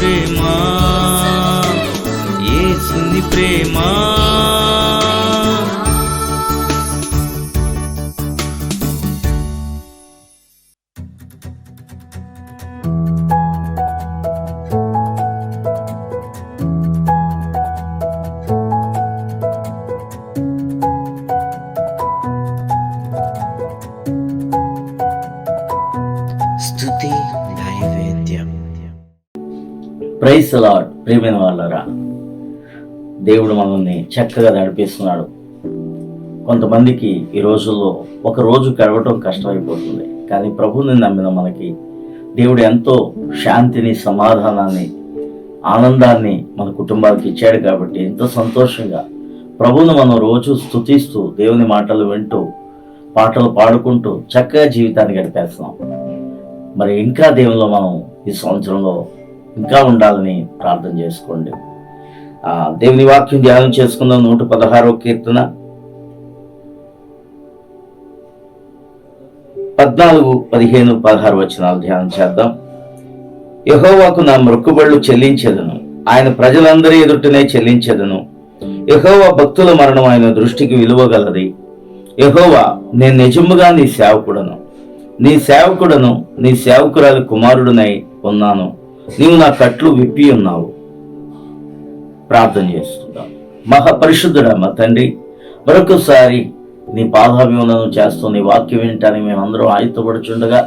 ప్రేమ, యేసుని ప్రేమ. స్తుతి నైవేద్యం. Praise the lord. ప్రియమైన వాళ్ళరా, దేవుడు మనల్ని చక్కగా నడిపిస్తున్నాడు. కొంతమందికి ఈ రోజుల్లో ఒక రోజు గడవటం కష్టమైపోతుంది, కానీ ప్రభువుని నమ్మిన మనకి దేవుడు ఎంతో శాంతిని, సమాధానాన్ని, ఆనందాన్ని మన కుటుంబాలకు ఇచ్చాడు. కాబట్టి ఎంతో సంతోషంగా ప్రభువును మనం రోజు స్తుతిస్తూ, దేవుని మాటలు వింటూ, పాటలు పాడుకుంటూ చక్కగా జీవితాన్ని గడిపేస్తున్నాం. మరి ఇంకా దేవునిలో మనం ఈ సంవత్సరంలో ఇంకా ఉండాలని ప్రార్థన చేసుకోండి. దేవుని వాక్యం ధ్యానం చేసుకుందాం. 116వ కీర్తన 14, 15, 16 వచనాలు ధ్యానం చేద్దాం. యెహోవాకు నా మొక్కుబళ్ళు చెల్లించెదను, ఆయన ప్రజలందరి ఎదుటనే చెల్లించెదను. యెహోవా భక్తుల మరణం ఆయన దృష్టికి విలువగలది. యెహోవా, నేను నిజముగా నీ సేవకుడను, నీ సేవకుడను, నీ సేవకురాలి కుమారుడునై ఉన్నాను. నీవు నా కట్లు విప్పి ఉన్నావు. ప్రార్థన చేస్తున్నాం. మహాపరిశుద్ధుడా మా తండ్రి, మరొకసారి నీ పాదాభివందనం చేస్తూ నీ వాక్యం వినటానికి మేమందరం ఆయుధపడుచుండగా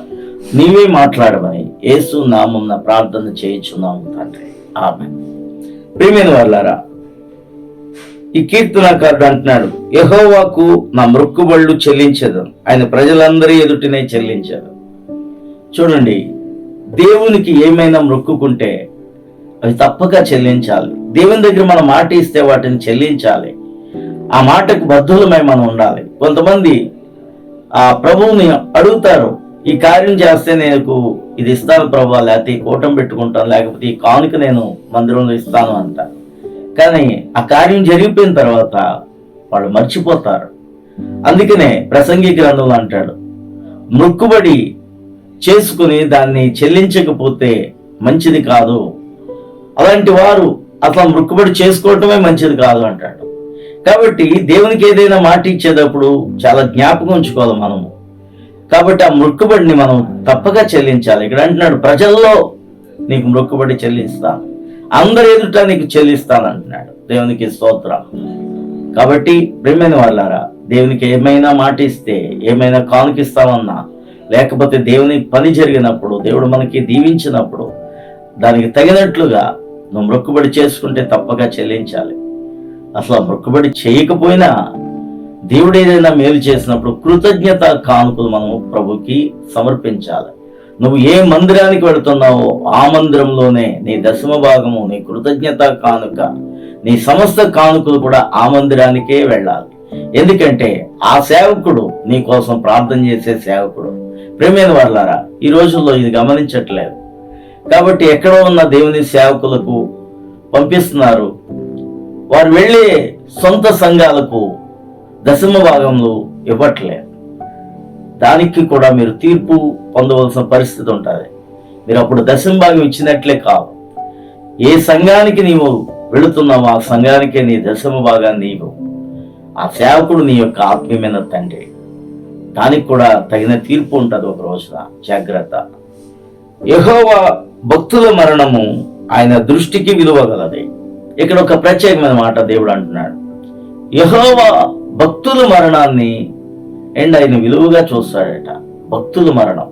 నీవే మాట్లాడమని యేసు నామమున ప్రార్థన చేయించున్నాము తండ్రి. ఆమేన్. ప్రియమైన వాళ్ళారా, ఈ కీర్తనకారుడు అంటున్నాడు, యెహోవాకు నా మొక్కుబళ్ళు చెల్లించెదను, ఆయన ప్రజలందరి ఎదుటినే చెల్లించెదను. చూడండి, దేవునికి ఏమైనా మొక్కుకుంటే అవి తప్పక చెల్లించాలి. దేవుని దగ్గర మనం మాట ఇస్తే వాటిని చెల్లించాలి. ఆ మాటకు బద్ధులమై మనం ఉండాలి. కొంతమంది ఆ ప్రభువుని అడుగుతారు, ఈ కార్యం చేస్తే నేను ఇది ఇస్తాను ప్రభు, లేకపోతే ఈ కూటం పెట్టుకుంటాను, లేకపోతే ఈ కానుక నేను మందిరంలో ఇస్తాను అంట. కానీ ఆ కార్యం జరిగిపోయిన తర్వాత వాళ్ళు మర్చిపోతారు. అందుకనే ప్రసంగి గ్రంథంలో అంటాడు, మొక్కుబడి చేసుకుని దాన్ని చెల్లించకపోతే మంచిది కాదు, అలాంటి వారు అసలు మొక్కుబడి చేసుకోవటమే మంచిది కాదు అంటాడు. కాబట్టి దేవునికి ఏదైనా మాట ఇచ్చేటప్పుడు చాలా జ్ఞాపకం ఉంచుకోవాలి మనము. కాబట్టి ఆ మొక్కుబడిని మనం తప్పక చెల్లించాలి. ఇక్కడ అంటున్నాడు, ప్రజల్లో నీకు మొక్కుబడి చెల్లిస్తాను, అందరి ఎదుట నీకు చెల్లిస్తాను అంటున్నాడు. దేవునికి స్తోత్రం. కాబట్టి ప్రియమైన వాళ్ళారా, దేవునికి ఏమైనా మాట ఇస్తే, ఏమైనా కానుకిస్తామన్నా, లేకపోతే దేవుని పని జరిగినప్పుడు, దేవుడు మనకి దీవించినప్పుడు దానికి తగినట్లుగా నువ్వు మొక్కుబడి చేసుకుంటే తప్పక చెల్లించాలి. అసలు మొక్కుబడి చేయకపోయినా దేవుడు ఏదైనా మేలు చేసినప్పుడు కృతజ్ఞత కానుకలు మనము ప్రభుకి సమర్పించాలి. నువ్వు ఏ మందిరానికి వెళుతున్నావో ఆ మందిరంలోనే నీ దశమ భాగము, నీ కృతజ్ఞత కానుక, నీ సమస్త కానుకలు కూడా ఆ మందిరానికే వెళ్ళాలి. ఎందుకంటే ఆ సేవకుడు నీ కోసం ప్రార్థన చేసే సేవకుడు. ప్రియమైన వాళ్ళారా, ఈ రోజుల్లో ఇది గమనించట్లేదు. కాబట్టి ఎక్కడ ఉన్న దేవుని సేవకులకు పంపిస్తున్నారు, వారు వెళ్ళే సొంత సంఘాలకు దశమ భాగంలో ఇవ్వట్లేదు. దానికి కూడా మీరు తీర్పు పొందవలసిన పరిస్థితి ఉంటుంది. మీరు అప్పుడు దశమ భాగం ఇచ్చినట్లే కాదు. ఏ సంఘానికి నీవు వెళుతున్నావో ఆ సంఘానికే నీ దశమ భాగాన్ని నీవు. ఆ సేవకుడు నీ యొక్క ఆత్మీయమైన తండ్రి. దానికి కూడా తగిన తీర్పు ఉంటుంది ఒక రోజున. జాగ్రత్త. యెహోవా భక్తుల మరణము ఆయన దృష్టికి విలువగలది. ఇక్కడ ఒక ప్రత్యేకమైన మాట దేవుడు అంటున్నాడు, యెహోవా భక్తుల మరణాన్ని ఆయన విలువగా చూస్తాడట. భక్తుల మరణం.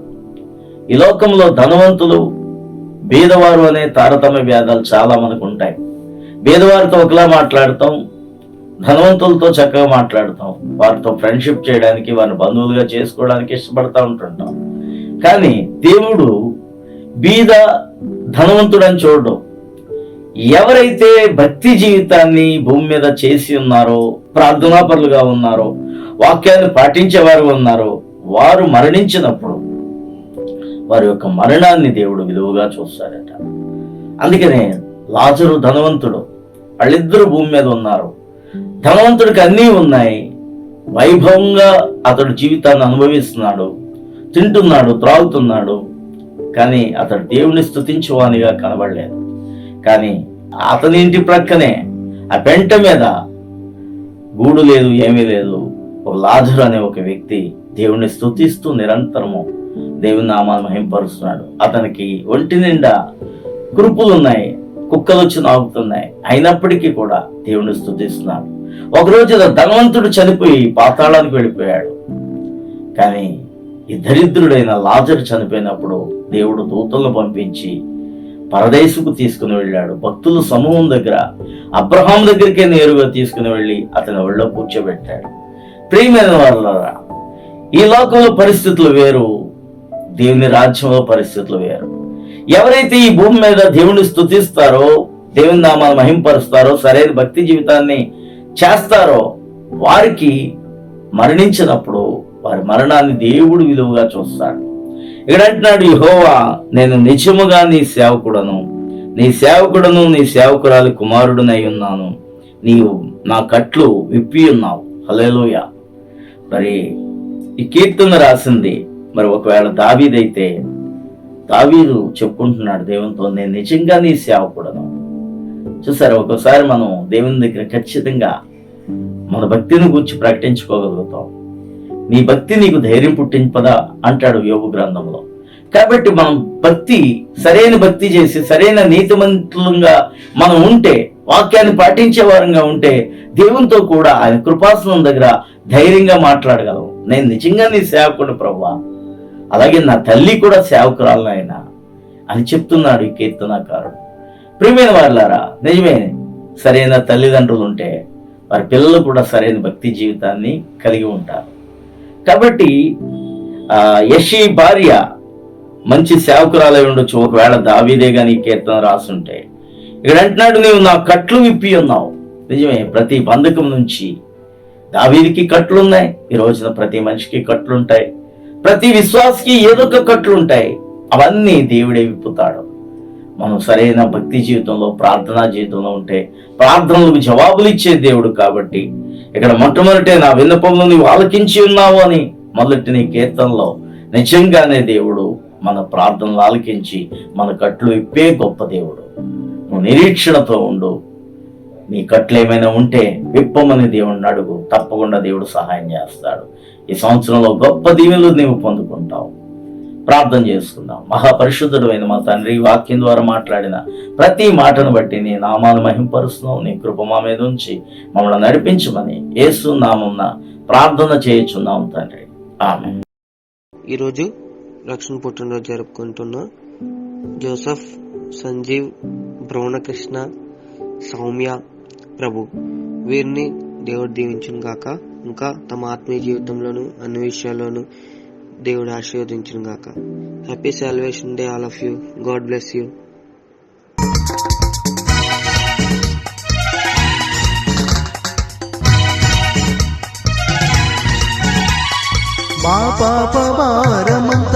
ఈ లోకంలో ధనవంతులు, బీదవారు అనే తారతమ్య భేదాలు చాలా మనకు ఉంటాయి. బీదవారితో ఒకలా మాట్లాడతాం, ధనవంతులతో చక్కగా మాట్లాడతాం, వారితో ఫ్రెండ్షిప్ చేయడానికి, వారిని బంధువులుగా చేసుకోవడానికి ఇష్టపడతా ఉంటుంటాం. కానీ దేవుడు బీద ధనవంతుడని చూడడం. ఎవరైతే భక్తి జీవితాన్ని భూమి మీద చేసి ఉన్నారో, ప్రార్థనాపరులుగా ఉన్నారో, వాక్యాన్ని పాటించేవారు ఉన్నారో, వారు మరణించినప్పుడు వారి యొక్క మరణాన్ని దేవుడు విలువగా చూస్తాడట. అందుకనే లాజరు ధనవంతుడు, వాళ్ళిద్దరూ భూమి మీద ఉన్నారు. ధనవంతుడికి అన్నీ ఉన్నాయి, వైభవంగా అతడు జీవితాన్ని అనుభవిస్తున్నాడు, తింటున్నాడు, త్రాగుతున్నాడు. కానీ అతడు దేవుని స్తుతించువానిగా కనబడలేదు. కానీ అతని ఇంటి ప్రక్కనే ఆ పెంట మీద గూడు లేదు, ఏమీ లేదు, ఒక లాజరు అనే ఒక వ్యక్తి దేవుణ్ణి స్తుతిస్తూ నిరంతరము దేవుని నామాన్ని మహింపరుస్తున్నాడు. అతనికి ఒంటి నిండా కురుపులున్నాయి, కుక్కలు వచ్చి నాకుతున్నాయి, అయినప్పటికీ కూడా దేవుణ్ణి స్తుతిస్తున్నాడు. ఒకరోజు ధనవంతుడు చనిపోయి పాతాళానికి వెళ్ళిపోయాడు. కానీ ఈ దరిద్రుడైన లాజరు చనిపోయినప్పుడు దేవుడు దూతలను పంపించి పరదేశుకు తీసుకుని వెళ్ళాడు. భక్తుల సమూహం దగ్గర అబ్రహాం దగ్గరికే నేరుగా తీసుకుని వెళ్ళి అతని ఒళ్ళో కూర్చోబెట్టాడు. ప్రియమైన వారులారా, ఈ లోకంలో పరిస్థితులు వేరు, దేవుని రాజ్యంలో పరిస్థితులు వేరు. ఎవరైతే ఈ భూమి మీద దేవుని స్తుతిస్తారో, దేవుని నామాన్ని మహింపరుస్తారో, సరైన భక్తి జీవితాన్ని చేస్తారో, వారికి మరణించినప్పుడు వారి మరణాన్ని దేవుడు విలువగా చూస్తాడు. ఇక్కడ అంటున్నాడు, యెహోవా నేను నిజముగా నీ సేవకుడను, నీ సేవకురాలి కుమారుడునై ఉన్నాను, నీవు నా కట్లు విప్పి ఉన్నావు. హల్లెలూయా. మరి ఈ కీర్తన రాసింది మరి ఒకవేళ దావీదైతే, దావీదు చెప్పుకుంటున్నాడు దేవునితో, నేను నిజంగా నీ సేవకుడను. చూసారు, ఒక్కోసారి మనం దేవుని దగ్గర ఖచ్చితంగా మన భక్తిని గురించి ప్రకటించుకోగలుగుతాం. నీ భక్తి నీకు ధైర్యం పుట్టింపదా అంటాడు యోబు గ్రంథంలో. కాబట్టి మనం సరైన భక్తి చేసి సరైన నీతిమంతులంగా మనం ఉంటే, వాక్యాన్ని పాటించే వారంగా ఉంటే, దేవునితో కూడా ఆయన కృపాసనం దగ్గర ధైర్యంగా మాట్లాడగలం. నేను నిజంగా నీ సేవకుడు ప్రభువా, అలాగే నా తల్లి కూడా సేవకురాలు ఆయన అని చెప్తున్నాడు ఈ కీర్తనాకారుడు. ప్రియమైన వారులారా, నిజమే, సరైన తల్లిదండ్రులు ఉంటే వారి పిల్లలు కూడా సరైన భక్తి జీవితాన్ని కలిగి ఉంటారు. కాబట్టి యెషీ భార్య మంచి సేవకురాలై ఉండొచ్చు, ఒకవేళ దావీదే గాని ఈ కీర్తన రాసుంటే. ఇక్కడ అంటున్నాడు, నీవు నా కట్లు విప్పి ఉన్నావు. నిజమే, ప్రతి బంధకం నుంచి దావీదికి కట్లున్నాయి, ఈ రోజున ప్రతి మనిషికి కట్లుంటాయి, ప్రతి విశ్వాసకి ఏదో ఒక కట్లుంటాయి. అవన్నీ దేవుడే విప్పుతాడు. మనం సరైన భక్తి జీవితంలో, ప్రార్థనా జీవితంలో ఉంటే ప్రార్థనలకు జవాబులు ఇచ్చే దేవుడు. కాబట్టి ఇక్కడ మొట్టమొదటే నా విన్నపంలో నీవు ఆలకించి ఉన్నావు అని మొదటి నీ కీర్తనలో నిజంగానే దేవుడు మన ప్రార్థనలు ఆలకించి మన కట్లు విప్పే గొప్ప దేవుడు. నువ్వు నిరీక్షణతో ఉండు. నీ కట్లు ఏమైనా ఉంటే విప్పమని దేవుడిని అడుగు, తప్పకుండా దేవుడు సహాయం చేస్తాడు. ఈ సంవత్సరంలో గొప్ప దీవెనలు నీవు పొందుకుంటావు. ప్రార్థన చేసుకుందాం. మహాపరిశుద్ధుడు అయిన మా తండ్రి, వాక్యం ద్వారా మాట్లాడిన ప్రతి మాటను బట్టి నీ నామాన్ని మహింపరుస్తున్నావు. నీ కృప మా మీద ఉంచి మమ్మల్ని నడిపించమని యేసు నామమున ప్రార్థన చేయుచున్నాం తండ్రి, ఆమేన్. ఈరోజు రక్షణ పుట్టినరోజు జరుపుకుంటున్న జోసెఫ్, సంజీవ్, బ్రహ్మకృష్ణ, సౌమ్య, ప్రభు వీరిని దేవుడు దీవించును గాక. ఇంకా తమ ఆత్మీయ జీవితంలోను అన్ని విషయాల్లోనూ దేవుడు ఆశీర్వదించును గాక. Happy salvation day all of you. God bless you. మా పాప భారమంత